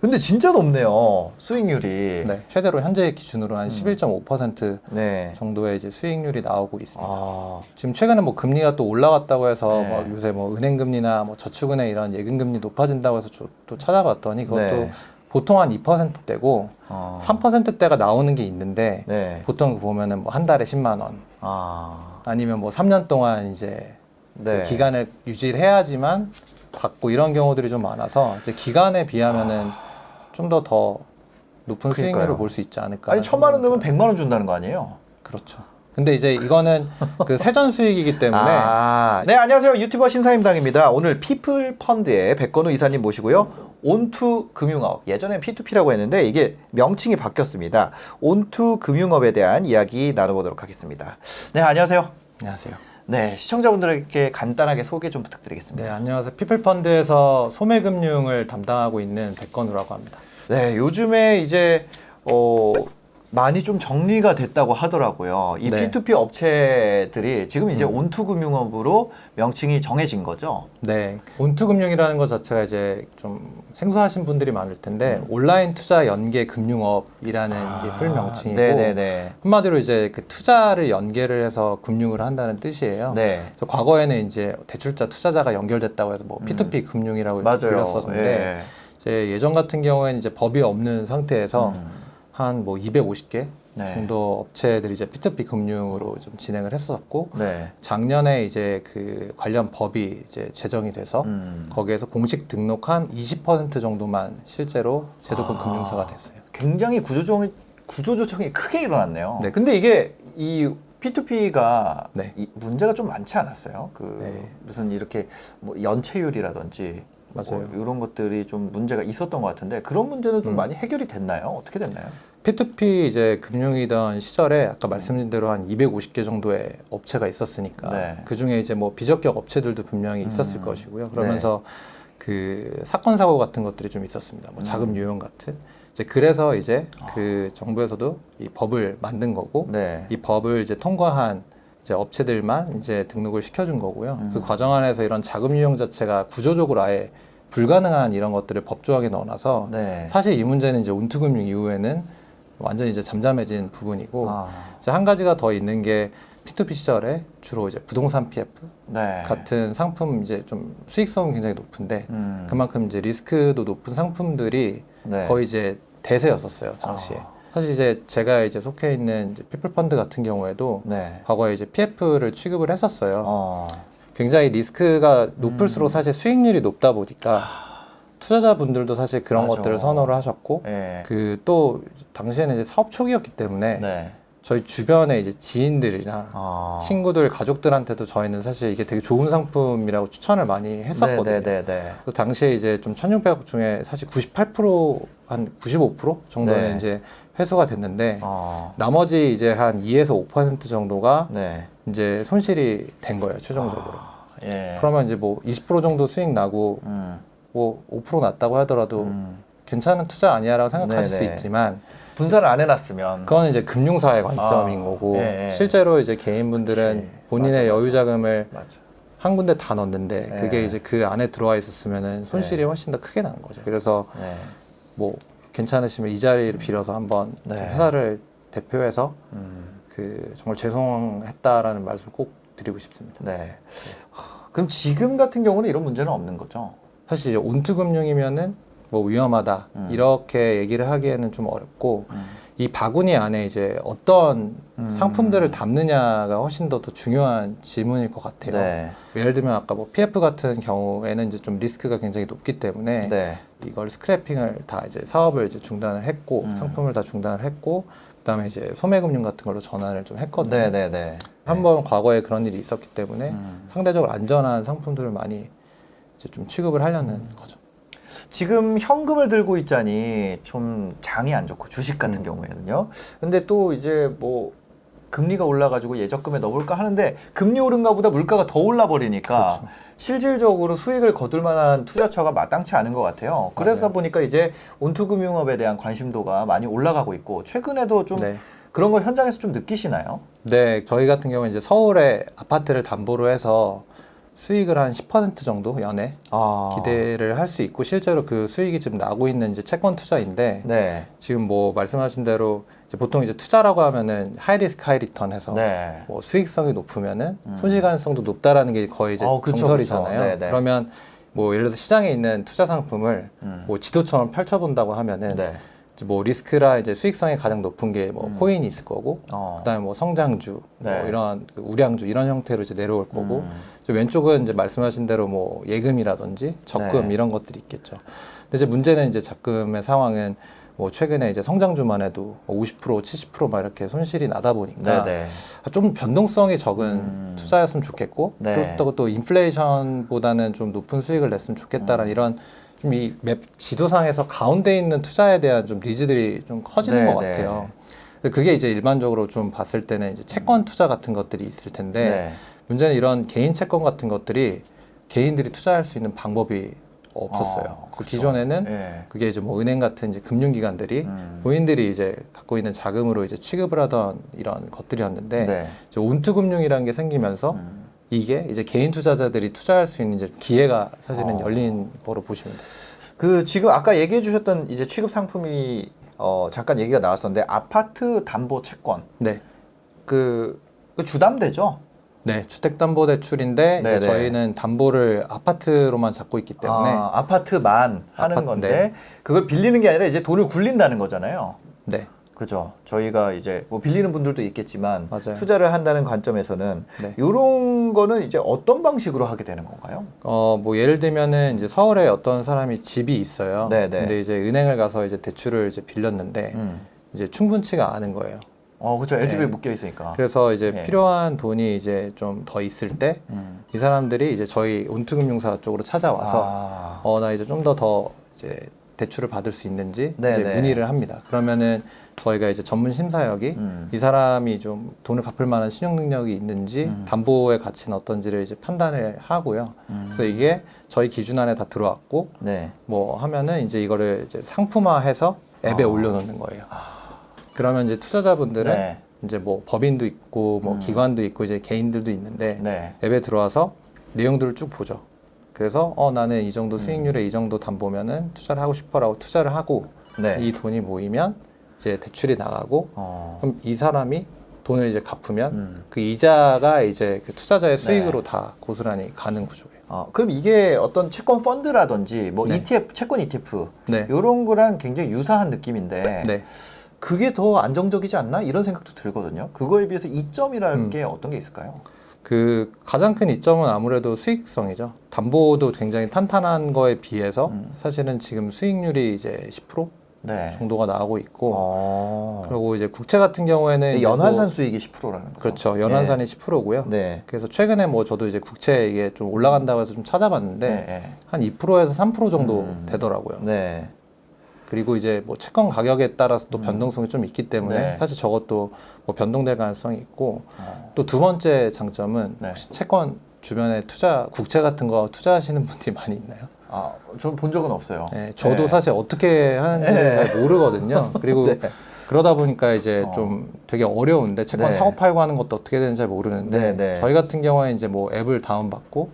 근데 진짜 높네요. 수익률이. 네, 최대로 현재 기준으로 한 11.5% 네. 정도의 이제 수익률이 나오고 있습니다. 아, 지금 최근에 뭐 금리가 또 올라갔다고 해서 네. 뭐 요새 뭐 은행금리나 뭐 저축은행 이런 예금금리 높아진다고 해서 또 찾아봤더니 그것도 네. 보통 한 2%대고 3%대가 나오는 게 있는데 네. 보통 보면은 뭐 한 달에 10만 원 아, 아니면 뭐 3년 동안 이제 네. 그 기간을 유지를 해야지만 받고 이런 경우들이 좀 많아서 이제 기간에 비하면은 좀 더 높은 그러니까요. 수익률을 볼 수 있지 않을까. 아니 1,000만 원 넣으면 100만 원 준다는 거 아니에요? 그렇죠. 근데 이제 이거는 그 세전 수익이기 때문에 네, 안녕하세요. 유튜버 신사임당입니다. 오늘 피플 펀드의 백건우 이사님 모시고요. 온투 금융업, 예전엔 P2P라고 했는데 이게 명칭이 바뀌었습니다. 온투 금융업에 대한 이야기 나눠보도록 하겠습니다. 네, 안녕하세요. 안녕하세요. 네, 시청자분들에게 간단하게 소개 좀 부탁드리겠습니다. 네, 안녕하세요. 피플펀드에서 소매금융을 담당하고 있는 백건우라고 합니다. 네, 요즘에 이제 많이 좀 정리가 됐다고 하더라고요. 이 네. P2P 업체들이 지금 이제 온투금융업으로 명칭이 정해진 거죠. 네, 온투금융이라는 것 자체가 이제 좀 생소하신 분들이 많을 텐데 온라인 투자 연계 금융업이라는 게 풀 명칭이고 네네네. 한마디로 이제 그 투자를 연계를 해서 금융을 한다는 뜻이에요. 네. 그래서 과거에는 이제 대출자 투자자가 연결됐다고 해서 뭐 P2P 금융이라고 이렇게 맞아요. 불렸었는데 예. 이제 예전 같은 경우에는 이제 법이 없는 상태에서 한 뭐 250개 네. 정도 업체들이 이제 P2P 금융으로 좀 진행을 했었고 네. 작년에 이제 그 관련 법이 이제 제정이 돼서 거기에서 공식 등록한 20% 정도만 실제로 제도권 금융사가 됐어요. 굉장히 구조조정이 크게 일어났네요. 네. 근데 이게 이 P2P가 네. 문제가 좀 많지 않았어요? 그 네. 무슨 이렇게 뭐 연체율이라든지 맞아요. 뭐 이런 것들이 좀 문제가 있었던 것 같은데 그런 문제는 좀 많이 해결이 됐나요? 어떻게 됐나요? P2P 이제 금융이던 시절에 아까 말씀드린 대로 한 250개 정도의 업체가 있었으니까 네. 그 중에 이제 뭐 비적격 업체들도 분명히 있었을 것이고요. 그러면서 그 사건 사고 같은 것들이 좀 있었습니다. 뭐 자금 유용 같은. 이제 그래서 이제 그 정부에서도 이 법을 만든 거고 네. 이 법을 이제 통과한 이제 업체들만 이제 등록을 시켜준 거고요. 그 과정 안에서 이런 자금 유용 자체가 구조적으로 아예 불가능한 이런 것들을 법조항에 넣어놔서 네. 사실 이 문제는 이제 온투금융 이후에는 완전히 이제 잠잠해진 부분이고 아. 이제 한 가지가 더 있는 게 P2P 시절에 주로 이제 부동산 PF 네. 같은 상품 이제 좀 수익성은 굉장히 높은데 음. 그만큼 이제 리스크도 높은 상품들이 네. 거의 이제 대세였었어요 당시에. 사실 이제 제가 이제 속해 있는 이제 피플펀드 같은 경우에도 네. 과거에 이제 PF를 취급을 했었어요. 어. 굉장히 리스크가 높을수록 사실 수익률이 높다 보니까 투자자분들도 사실 그런 맞아. 것들을 선호를 하셨고 네. 그 또 당시에는 이제 사업 초기였기 때문에 네. 저희 주변에 이제 지인들이나 아. 친구들, 가족들한테도 저희는 사실 이게 되게 좋은 상품이라고 추천을 많이 했었거든요. 네네네. 그 당시에 이제 좀 1600억 중에 사실 98%한 95% 정도는 네. 이제 회수가 됐는데 어. 나머지 이제 한 2에서 5% 정도가 네. 이제 손실이 된 거예요, 최종적으로. 예. 그러면 이제 뭐 20% 정도 수익 나고 뭐 5% 났다고 하더라도 괜찮은 투자 아니야라고 생각하실 수 네네. 있지만 분산을 안 해놨으면. 그거는 이제 금융사의 관점인 거고 예. 실제로 이제 개인분들은 그치. 본인의 맞아, 여유 자금을 맞아. 한 군데 다 넣었는데 예. 그게 이제 그 안에 들어와 있었으면은 손실이 훨씬 더 크게 나는 거죠. 그래서 네. 뭐 괜찮으시면 이 자리를 빌어서 한번 네. 회사를 대표해서 그 정말 죄송했다라는 말씀 꼭 드리고 싶습니다. 네. 그럼 지금 같은 경우는 이런 문제는 없는 거죠? 사실 이제 온투금융이면은 뭐 위험하다 이렇게 얘기를 하기에는 좀 어렵고 이 바구니 안에 이제 어떤 상품들을 담느냐가 훨씬 더 중요한 질문일 것 같아요. 네. 예를 들면 아까 뭐 PF 같은 경우에는 이제 좀 리스크가 굉장히 높기 때문에 네. 이걸 스크래핑을 다 이제 사업을 이제 중단을 했고 상품을 다 중단을 했고 그다음에 이제 소매금융 같은 걸로 전환을 좀 했거든요. 네네네. 한번 과거에 그런 일이 있었기 때문에 상대적으로 안전한 상품들을 많이 이제 좀 취급을 하려는 거죠. 지금 현금을 들고 있자니 좀 장이 안 좋고 주식 같은 경우에는요. 근데 또 이제 뭐 금리가 올라가지고 예적금에 넣어볼까 하는데 금리 오른가 보다 물가가 더 올라버리니까 그렇죠. 실질적으로 수익을 거둘 만한 투자처가 마땅치 않은 것 같아요. 그러다 맞아요. 보니까 이제 온투금융업에 대한 관심도가 많이 올라가고 있고 최근에도 좀 네. 그런 거 현장에서 좀 느끼시나요? 네, 저희 같은 경우는 이제 서울에 아파트를 담보로 해서 수익을 한 10% 정도 연에 아. 기대를 할 수 있고 실제로 그 수익이 지금 나고 있는 이제 채권 투자인데 네. 지금 뭐 말씀하신 대로 이제 보통 이제 투자라고 하면은 하이 리스크 하이 리턴 해서 네. 뭐 수익성이 높으면은 손실 가능성도 높다라는 게 거의 이제 그쵸, 정설이잖아요. 그쵸. 네, 네. 그러면 뭐 예를 들어서 시장에 있는 투자 상품을 뭐 지도처럼 펼쳐본다고 하면은 네. 이제 뭐 리스크라 이제 수익성이 가장 높은 게 뭐 코인이 있을 거고 그다음에 뭐 성장주, 네. 뭐 이런 그 우량주 이런 형태로 이제 내려올 거고 이제 왼쪽은 이제 말씀하신 대로 뭐 예금이라든지 적금 네. 이런 것들이 있겠죠. 근데 이제 문제는 이제 적금의 상황은 뭐 최근에 이제 성장주만 해도 50% 70%막 이렇게 손실이 나다 보니까 네, 네. 좀 변동성이 적은 투자였으면 좋겠고 네. 또 인플레이션보다는 좀 높은 수익을 냈으면 좋겠다라는 이런 좀 이 맵 지도상에서 가운데 있는 투자에 대한 좀 니즈들이 좀 커지는 네, 것 네. 같아요. 근데 그게 이제 일반적으로 좀 봤을 때는 이제 채권 투자 같은 것들이 있을 텐데 네. 문제는 이런 개인 채권 같은 것들이 개인들이 투자할 수 있는 방법이 없었어요. 그래서 그렇죠. 기존에는 네. 그게 이제 뭐 은행 같은 이제 금융기관들이 본인들이 이제 갖고 있는 자금으로 이제 취급을 하던 이런 것들이었는데 네. 이제 온투금융이라는 게 생기면서 이게 이제 개인 투자자들이 투자할 수 있는 이제 기회가 사실은 열린 거로 보시면 돼요. 그 지금 아까 얘기해 주셨던 이제 취급 상품이 잠깐 얘기가 나왔었는데 아파트 담보 채권 네. 그 주담대죠? 네, 주택담보대출인데 이제 네네. 저희는 담보를 아파트로만 잡고 있기 때문에 아파트만 하는 아파트, 건데 네. 그걸 빌리는 게 아니라 이제 돈을 굴린다는 거잖아요. 네, 그죠. 저희가 이제 뭐 빌리는 분들도 있겠지만 맞아요. 투자를 한다는 관점에서는 네. 이런 거는 이제 어떤 방식으로 하게 되는 건가요? 뭐 예를 들면은 이제 서울에 어떤 사람이 집이 있어요. 네네. 근데 이제 은행을 가서 이제 대출을 이제 빌렸는데 이제 충분치가 않은 거예요. 그죠. LTV에 네. 묶여 있으니까. 그래서 이제 네. 필요한 돈이 이제 좀 더 있을 때 이 사람들이 이제 저희 온투금융사 쪽으로 찾아와서 나 이제 좀 더 이제 대출을 받을 수 있는지 네네. 이제 문의를 합니다. 그러면은 저희가 이제 전문 심사역이 이 사람이 좀 돈을 갚을 만한 신용 능력이 있는지 담보의 가치는 어떤지를 이제 판단을 하고요. 그래서 이게 저희 기준 안에 다 들어왔고 네. 뭐 하면은 이제 이거를 이제 상품화해서 앱에 올려놓는 거예요. 그러면 이제 투자자분들은 네. 이제 뭐 법인도 있고 뭐 기관도 있고 이제 개인들도 있는데 네. 앱에 들어와서 내용들을 쭉 보죠. 그래서 나는 이 정도 수익률에 이 정도 담보면은 투자를 하고 싶어라고 투자를 하고 네. 이 돈이 모이면 이제 대출이 나가고 그럼 이 사람이 돈을 이제 갚으면 그 이자가 이제 그 투자자의 수익으로 다 고스란히 가는 구조예요. 그럼 이게 어떤 채권 펀드라든지 뭐 네. ETF, 채권 ETF 네. 이런 거랑 굉장히 유사한 느낌인데 네. 그게 더 안정적이지 않나? 이런 생각도 들거든요. 그거에 비해서 이점이라는 게 어떤 게 있을까요? 그 가장 큰 이점은 아무래도 수익성이죠. 담보도 굉장히 탄탄한 거에 비해서 사실은 지금 수익률이 이제 10% 네. 정도가 나오고 있고 그리고 이제 국채 같은 경우에는 이제 연환산 뭐, 수익이 10%라는 거죠. 그렇죠. 연환산이 10%고요. 네. 그래서 최근에 뭐 저도 이제 국채 이게 좀 올라간다고 해서 좀 찾아봤는데 네. 한 2%에서 3% 정도 되더라고요. 네. 그리고 이제 뭐 채권 가격에 따라서 또 변동성이 좀 있기 때문에 네. 사실 저것도 뭐 변동될 가능성이 있고 또 두 번째 장점은 네. 혹시 채권 주변에 국채 같은 거 투자하시는 분들이 많이 있나요? 전 본 적은 없어요. 네, 저도 네. 사실 어떻게 하는지 잘 모르거든요. 그리고 네. 그러다 보니까 이제 좀 되게 어려운데 채권 네. 사고 팔고 하는 것도 어떻게 되는지 잘 모르는데 네, 네. 저희 같은 경우에 이제 뭐 앱을 다운받고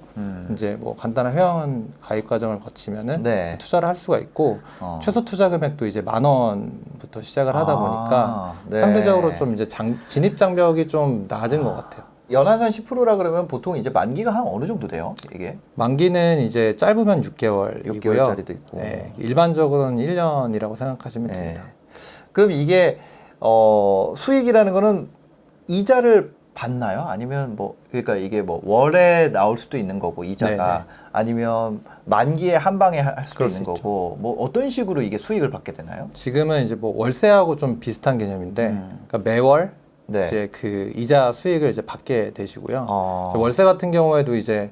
이제 뭐 간단한 회원 가입 과정을 거치면은 네. 투자를 할 수가 있고 최소 투자 금액도 이제 10,000원부터 시작을 하다 보니까 네. 상대적으로 좀 이제 진입 장벽이 좀 낮은 것 같아요. 연환산 10%라 그러면 보통 이제 만기가 한 어느 정도 돼요? 이게? 만기는 이제 짧으면 6개월이고요. 6개월짜리도 있고. 네, 일반적으로는 1년이라고 생각하시면 네. 됩니다. 그럼 이게 수익이라는 거는 이자를 받나요? 아니면 뭐 그러니까 이게 뭐 월에 나올 수도 있는 거고 이자가 네네. 아니면 만기에 한 방에 할 수도 그럴 있는 수 있죠. 거고 뭐 어떤 식으로 이게 수익을 받게 되나요? 지금은 이제 뭐 월세하고 좀 비슷한 개념인데 그러니까 매월 네. 이제 그 이자 수익을 이제 받게 되시고요. 어. 월세 같은 경우에도 이제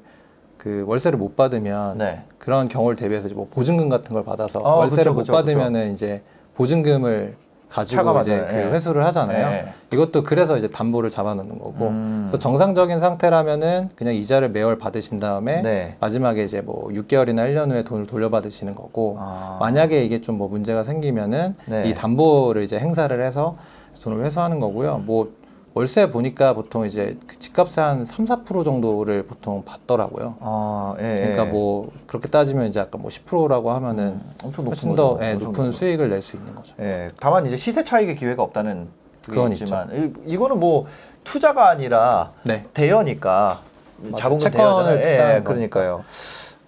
그 월세를 못 받으면 네. 그런 경우를 대비해서 이제 뭐 보증금 같은 걸 받아서 어, 월세를 그쵸, 못 그쵸, 받으면은 이제 보증금을 가지고 차감하잖아요. 이제 그 예. 회수를 하잖아요. 예. 이것도 그래서 이제 담보를 잡아놓는 거고. 그래서 정상적인 상태라면은 그냥 이자를 매월 받으신 다음에 네. 마지막에 이제 뭐 6개월이나 1년 후에 돈을 돌려받으시는 거고. 아. 만약에 이게 좀 뭐 문제가 생기면은 네. 이 담보를 이제 행사를 해서 돈을 회수하는 거고요. 뭐 월세 보니까 보통 이제 그 집값의 한 3, 4% 정도를 보통 받더라고요. 아, 예, 그러니까 예. 뭐 그렇게 따지면 이제 아까 뭐 10%라고 하면은 엄청 높은 훨씬 더 거죠. 예, 엄청 높은 높죠. 수익을 낼 수 있는 거죠. 예, 다만 이제 시세 차익의 기회가 없다는 그건 게 있지만 이거는 뭐 투자가 아니라 네. 대여니까 맞아요. 자본금 채권을 대여잖아요. 투자하는 예, 그러니까요.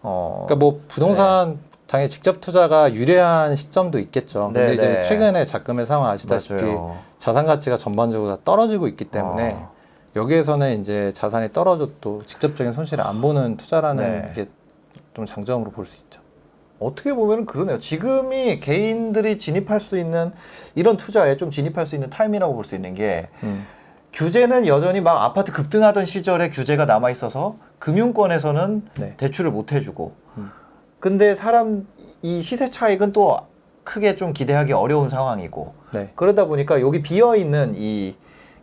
그러니까 뭐 부동산 네. 당연히 직접 투자가 유리한 시점도 있겠죠. 근데 네, 이제 네. 최근에 자금의 상황 아시다시피 맞아요. 자산 가치가 전반적으로 다 떨어지고 있기 때문에 여기에서는 이제 자산이 떨어져도 직접적인 손실을 안 보는 투자라는 네. 게 좀 장점으로 볼 수 있죠. 어떻게 보면 그러네요. 지금이 개인들이 진입할 수 있는 이런 투자에 좀 진입할 수 있는 타임이라고 볼 수 있는 게 규제는 여전히 막 아파트 급등하던 시절에 규제가 남아 있어서 금융권에서는 네. 대출을 못 해주고 근데 이 시세 차익은 또 크게 좀 기대하기 어려운 상황이고 네. 그러다 보니까 여기 비어 있는 이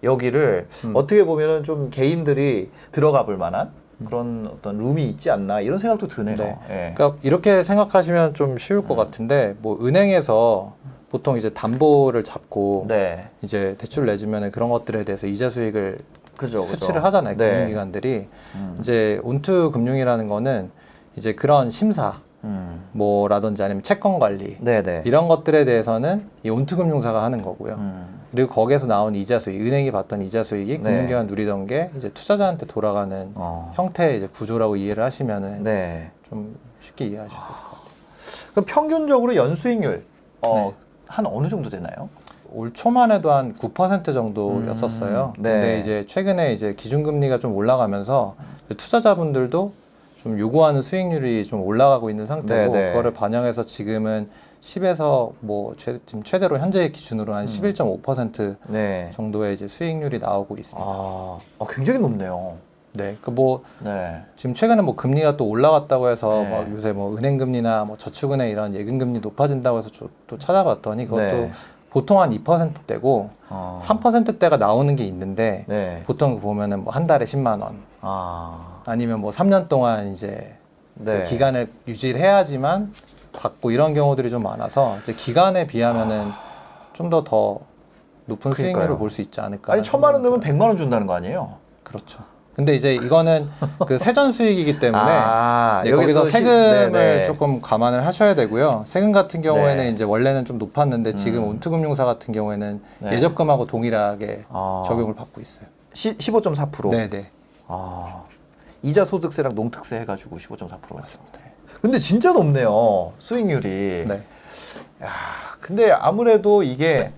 여기를 어떻게 보면은 좀 개인들이 들어가 볼 만한 그런 어떤 룸이 있지 않나 이런 생각도 드네요. 네. 예. 그러니까 이렇게 생각하시면 좀 쉬울 것 같은데 뭐 은행에서 보통 이제 담보를 잡고 네. 이제 대출을 내주면 그런 것들에 대해서 이자 수익을 그죠. 수치를 하잖아요. 네. 금융기관들이 이제 온투 금융이라는 거는 이제 그런 심사 뭐라든지 아니면 채권 관리 네네. 이런 것들에 대해서는 이 온투 금융사가 하는 거고요. 그리고 거기에서 나온 이자 수익, 은행이 받던 이자 수익이 네. 금융기관 누리던 게 이제 투자자한테 돌아가는 형태의 이제 구조라고 이해를 하시면은 네. 좀 쉽게 이해하실 수 있을 것 같아요. 그럼 평균적으로 연수익률 네. 한 어느 정도 되나요? 올 초만 해도 한 9% 정도였었어요. 네. 근데 이제 최근에 이제 기준금리가 좀 올라가면서 투자자분들도 좀 요구하는 수익률이 좀 올라가고 있는 상태고 네, 네. 그거를 반영해서 지금은 10에서 뭐 지금 최대로 현재 기준으로 한 11.5% 네. 정도의 이제 수익률이 나오고 있습니다. 굉장히 높네요. 네, 그 뭐 네. 지금 최근에 뭐 금리가 또 올라갔다고 해서 네. 막 요새 뭐 은행금리나 뭐 저축은행 이런 예금금리 높아진다고 해서 또 찾아봤더니 그것도 네. 보통 한 2%대고 3%대가 나오는 게 있는데 네. 보통 보면은 뭐 한 달에 10만 원 아니면 뭐 3년 동안 이제 네. 그 기간을 유지를 해야지만 받고 이런 경우들이 좀 많아서 이제 기간에 비하면은 좀 더 높은 그러니까요. 수익률을 볼 수 있지 않을까. 아니 1,000만 원 넣으면 100만 원 준다는 거 아니에요? 그렇죠. 근데 이제 이거는 그 세전 수익이기 때문에 네, 거기서 여기서 세금을 네네. 조금 감안을 하셔야 되고요. 세금 같은 경우에는 네. 이제 원래는 좀 높았는데 지금 온투금융사 같은 경우에는 네. 예적금하고 동일하게 적용을 받고 있어요. 15.4%. 네네. 이자 소득세랑 농특세 해가지고 15.4% 맞습니다. 근데 진짜 높네요. 수익률이. 네. 야, 근데 아무래도 이게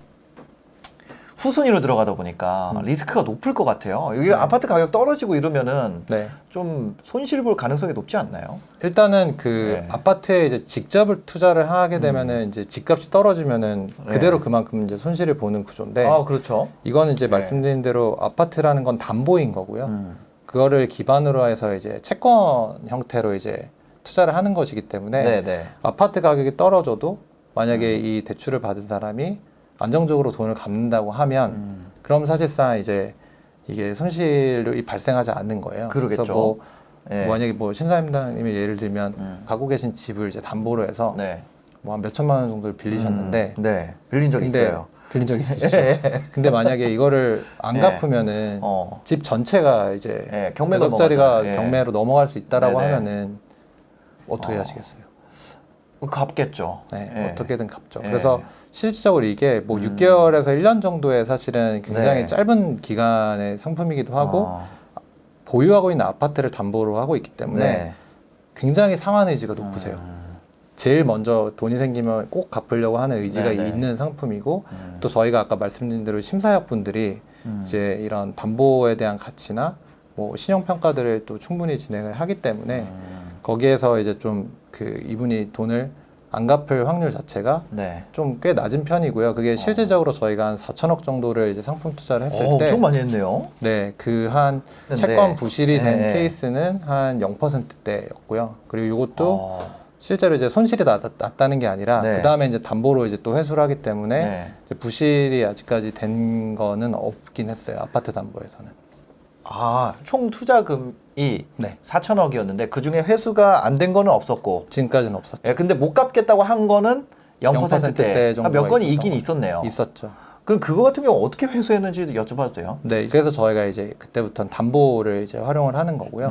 후순위로 들어가다 보니까 리스크가 높을 것 같아요. 여기 아파트 가격 떨어지고 이러면은 네. 좀 손실 볼 가능성이 높지 않나요? 일단은 그 네. 아파트에 이제 직접을 투자를 하게 되면은 이제 집값이 떨어지면은 그대로 네. 그만큼 이제 손실을 보는 구조인데 그렇죠. 이거는 이제 네. 말씀드린 대로 아파트라는 건 담보인 거고요. 그거를 기반으로 해서 이제 채권 형태로 이제 투자를 하는 것이기 때문에 네네. 아파트 가격이 떨어져도 만약에 이 대출을 받은 사람이 안정적으로 돈을 갚는다고 하면 그럼 사실상 이제 이게 손실이 발생하지 않는 거예요. 그러겠죠. 그래서 뭐 네. 만약에 뭐 신사임당님의 예를 들면 갖고 계신 집을 이제 담보로 해서 네. 뭐 한 몇천만 원 정도를 빌리셨는데 네. 빌린 적 근데 있어요. 빌린 적이 있으시죠. 근데 만약에 이거를 안 네. 갚으면은 집 전체가 이제 네, 경매 몇 억짜리가 넘어가잖아요. 예. 경매로 넘어갈 수 있다라고 네네. 하면은 어떻게 하시겠어요? 갚겠죠. 네, 예. 어떻게든 갚죠. 예. 그래서 실질적으로 이게 뭐 6개월에서 1년 정도의 사실은 굉장히 네. 짧은 기간의 상품이기도 하고 보유하고 있는 아파트를 담보로 하고 있기 때문에 네. 굉장히 상환 의지가 높으세요. 제일 먼저 돈이 생기면 꼭 갚으려고 하는 의지가 네네. 있는 상품이고 또 저희가 아까 말씀드린 대로 심사역 분들이 이제 이런 담보에 대한 가치나 뭐 신용 평가들을 또 충분히 진행을 하기 때문에 거기에서 이제 좀 그 이분이 돈을 안 갚을 확률 자체가 네. 좀 꽤 낮은 편이고요. 그게 실제적으로 저희가 한 4천억 정도를 이제 상품 투자를 했을 때, 엄청 많이 했네요. 네, 그 한 네. 채권 부실이 된 네. 케이스는 한 0%대였고요. 그리고 이것도 실제로 이제 손실이 났다는 게 아니라 네. 그 다음에 이제 담보로 이제 또 회수를 하기 때문에 네. 이제 부실이 아직까지 된 거는 없긴 했어요. 아파트 담보에서는. 총 투자금이 네, 4천억이었는데 그 중에 회수가 안 된 거는 없었고, 지금까지는 없었죠. 근데 못 갚겠다고 한 거는 0%대 정도가 몇 건이 있어서. 있긴 있었네요. 있었죠. 그럼 그거 같은 경우 어떻게 회수했는지 여쭤봐도 돼요? 네, 그래서 저희가 이제 그때부터는 담보를 이제 활용을 하는 거고요.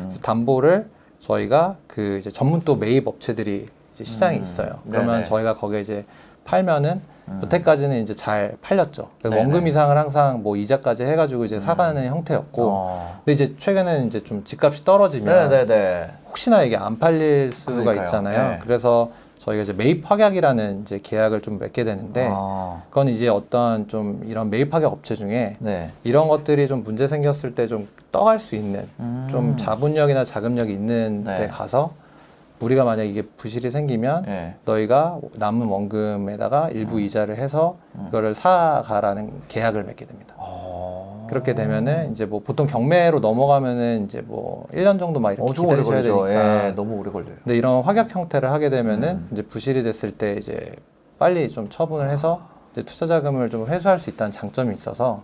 그래서 담보를 저희가 그 이제 전문 또 매입 업체들이 이제 시장에 있어요. 그러면 네네. 저희가 거기에 이제 팔면은 여태까지는 이제 잘 팔렸죠. 그래서 네네. 원금 이상을 항상 뭐 이자까지 해가지고 이제 사가는 형태였고, 근데 이제 최근에는 이제 좀 집값이 떨어지면 네네네. 혹시나 이게 안 팔릴 수가 그러니까요. 있잖아요. 네. 그래서 저희가 이제 매입 확약이라는 이제 계약을 좀 맺게 되는데, 그건 이제 어떤 좀 이런 매입 확약 업체 중에 네. 이런 것들이 좀 문제 생겼을 때 좀 떠갈 수 있는 좀 자본력이나 자금력이 있는 네. 데 가서 우리가 만약 이게 부실이 생기면 네. 너희가 남은 원금에다가 일부 이자를 해서 이거를 사가라는 계약을 맺게 됩니다. 그렇게 되면은 이제 뭐 보통 경매로 넘어가면은 이제 뭐 1년 정도 막 이렇게 엄청 오래 기다리셔야 걸리죠. 되니까. 예, 너무 오래 걸려요. 근데 이런 확약 형태를 하게 되면은 이제 부실이 됐을 때 이제 빨리 좀 처분을 해서 이제 투자 자금을 좀 회수할 수 있다는 장점이 있어서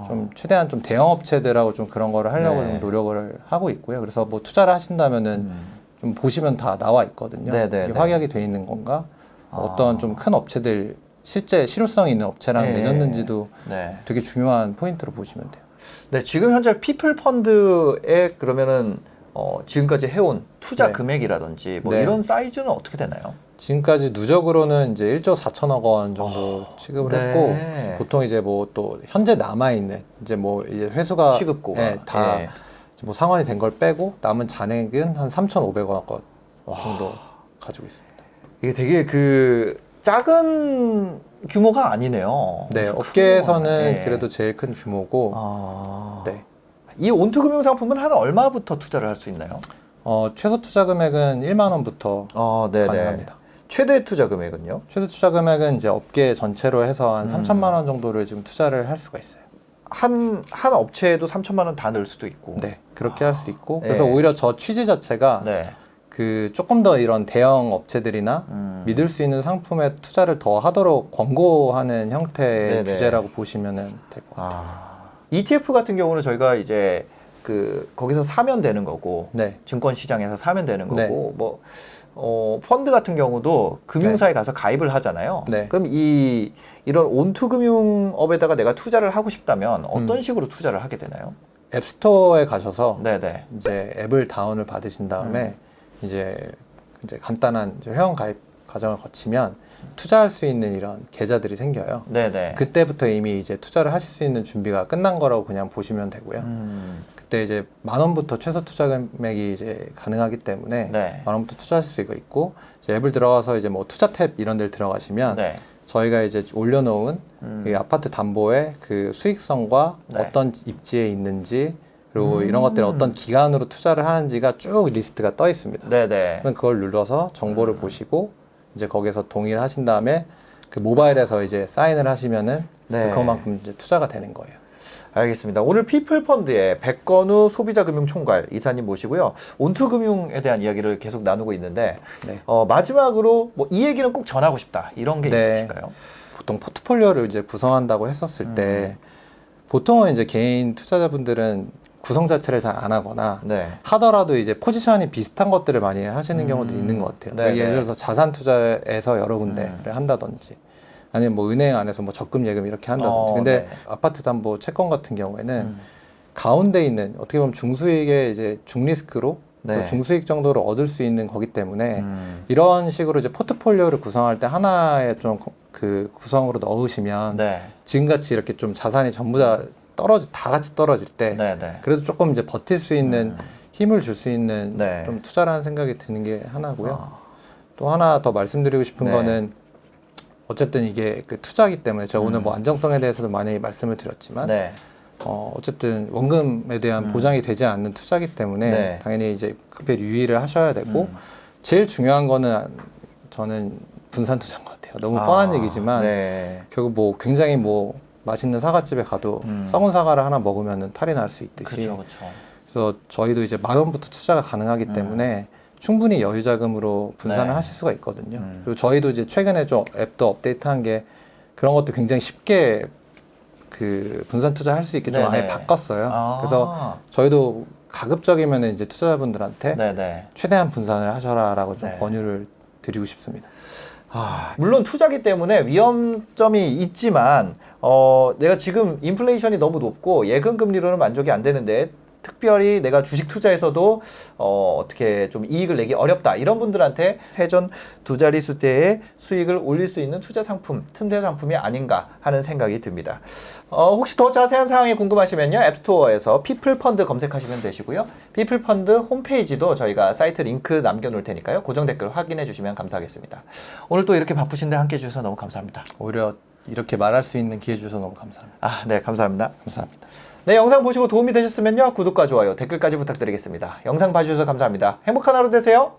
좀 최대한 좀 대형 업체들하고 좀 그런 거를 하려고 네. 좀 노력을 하고 있고요. 그래서 뭐 투자를 하신다면은 좀 보시면 다 나와 있거든요. 네네네. 이게 확약이 돼 있는 건가? 어떤 좀 큰 업체들 실제 실효성이 있는 업체랑 네. 맺었는지도 네. 되게 중요한 포인트로 보시면 돼요. 네, 지금 현재 피플 펀드에 그러면은 지금까지 해온 투자 네. 금액이라든지 뭐 네. 이런 사이즈는 어떻게 되나요? 지금까지 누적으로는 이제 1조 4천억 원 정도 취급을 네. 했고, 보통 이제 뭐 또 현재 남아 있는 이제 뭐 이제 회수가 취급고가. 예, 다 예. 뭐 상환이 된 걸 빼고 남은 잔액은 한 3,500억 원 정도 가지고 있습니다. 이게 되게 그 작은 규모가 아니네요. 네, 엄청 업계에서는 큰 거네. 그래도 제일 큰 규모고, 아. 네. 이 온투금융 상품은 한 얼마부터 투자를 할 수 있나요? 최소 투자 금액은 1만 원부터 네네. 가능합니다. 최대 투자 금액은요? 최대 투자 금액은 이제 업계 전체로 해서 한 3천만 원 정도를 지금 투자를 할 수가 있어요. 한 업체에도 3천만 원 다 넣을 수도 있고. 네, 그렇게 할 수 있고, 그래서 네. 오히려 저 취지 자체가 네. 그 조금 더 이런 대형 업체들이나 믿을 수 있는 상품에 투자를 더 하도록 권고하는 형태의 네네. 규제라고 보시면은 될 것 같아요. ETF 같은 경우는 저희가 이제 그 거기서 사면 되는 거고, 네, 증권 시장에서 사면 되는 네. 거고, 뭐 펀드 같은 경우도 금융사에 가서 가입을 하잖아요. 네. 그럼 이런 온투금융업에다가 내가 투자를 하고 싶다면 어떤 식으로 투자를 하게 되나요? 앱스토어에 가셔서 네네. 이제 앱을 다운을 받으신 다음에 이제 간단한 이제 회원 가입 과정을 거치면 투자할 수 있는 이런 계좌들이 생겨요. 네네. 그때부터 이미 이제 투자를 하실 수 있는 준비가 끝난 거라고 그냥 보시면 되고요. 그때 이제 10,000원부터 최소 투자 금액이 이제 가능하기 때문에 네. 10,000원부터 투자하실 수가 있고, 이제 앱을 들어가서 이제 뭐 투자 탭 이런 데를 들어가시면 네. 저희가 이제 올려놓은 이 아파트 담보의 그 수익성과 네. 어떤 입지에 있는지, 그리고 이런 것들이 어떤 기간으로 투자를 하는지가 쭉 리스트가 떠 있습니다. 네네. 그럼 그걸 눌러서 정보를 보시고 이제 거기서 동의를 하신 다음에 그 모바일에서 이제 사인을 하시면은 네. 그만큼 이제 투자가 되는 거예요. 알겠습니다. 오늘 피플펀드의 백건우 소비자금융총괄 이사님 모시고요. 온투금융에 대한 이야기를 계속 나누고 있는데 네. 마지막으로 뭐 이 얘기는 꼭 전하고 싶다 이런 게 네. 있으실까요? 보통 포트폴리오를 이제 구성한다고 했었을 때 보통은 이제 개인 투자자분들은 구성 자체를 잘 안 하거나 네. 하더라도 이제 포지션이 비슷한 것들을 많이 하시는 경우도 있는 것 같아요. 네, 그러니까 네. 예를 들어서 자산 투자에서 여러 군데를 한다든지, 아니면 뭐 은행 안에서 뭐 적금 예금 이렇게 한다든지. 근데 네. 아파트 담보 채권 같은 경우에는 가운데 있는 어떻게 보면 중수익의 이제 중리스크로 네. 또 중수익 정도를 얻을 수 있는 거기 때문에 이런 식으로 이제 포트폴리오를 구성할 때 하나의 좀 그 구성으로 넣으시면 네. 지금같이 이렇게 좀 자산이 전부 다 같이 떨어질 때 네네. 그래도 조금 이제 버틸 수 있는 힘을 줄 수 있는 네. 좀 투자라는 생각이 드는 게 하나고요. 또 하나 더 말씀드리고 싶은 네. 거는 어쨌든 이게 그 투자이기 때문에 제가 오늘 뭐 안정성에 대해서도 많이 말씀을 드렸지만 네. 어쨌든 원금에 대한 보장이 되지 않는 투자이기 때문에 네. 당연히 이제 급히 유의를 하셔야 되고 제일 중요한 거는 저는 분산 투자인 것 같아요. 너무 뻔한 얘기지만 네. 결국 뭐 굉장히 뭐 맛있는 사과집에 가도 썩은 사과를 하나 먹으면은 탈이 날 수 있듯이 그렇죠, 그렇죠. 그래서 저희도 이제 10,000원부터 투자가 가능하기 때문에 충분히 여유 자금으로 분산을 네. 하실 수가 있거든요. 그리고 저희도 이제 최근에 좀 앱도 업데이트한 게 그런 것도 굉장히 쉽게 그 분산 투자할 수 있게 좀 아예 네네. 바꿨어요. 그래서 저희도 가급적이면 이제 투자자분들한테 네네. 최대한 분산을 하셔라라고 좀 네. 권유를 드리고 싶습니다. 물론 투자기 때문에 위험점이 있지만 내가 지금 인플레이션이 너무 높고 예금 금리로는 만족이 안 되는데 특별히 내가 주식 투자에서도 어떻게 좀 이익을 내기 어렵다 이런 분들한테 세전 두 자릿수 대의 수익을 올릴 수 있는 투자 상품, 틈새 상품이 아닌가 하는 생각이 듭니다. 혹시 더 자세한 사항이 궁금하시면요, 앱스토어에서 피플펀드 검색하시면 되시고요. 피플펀드 홈페이지도 저희가 사이트 링크 남겨놓을 테니까요, 고정 댓글 확인해 주시면 감사하겠습니다. 오늘 또 이렇게 바쁘신데 함께 해주셔서 너무 감사합니다. 오히려 이렇게 말할 수 있는 기회 주셔서 너무 감사합니다. 네, 감사합니다. 감사합니다. 네, 영상 보시고 도움이 되셨으면요, 구독과 좋아요, 댓글까지 부탁드리겠습니다. 영상 봐주셔서 감사합니다. 행복한 하루 되세요.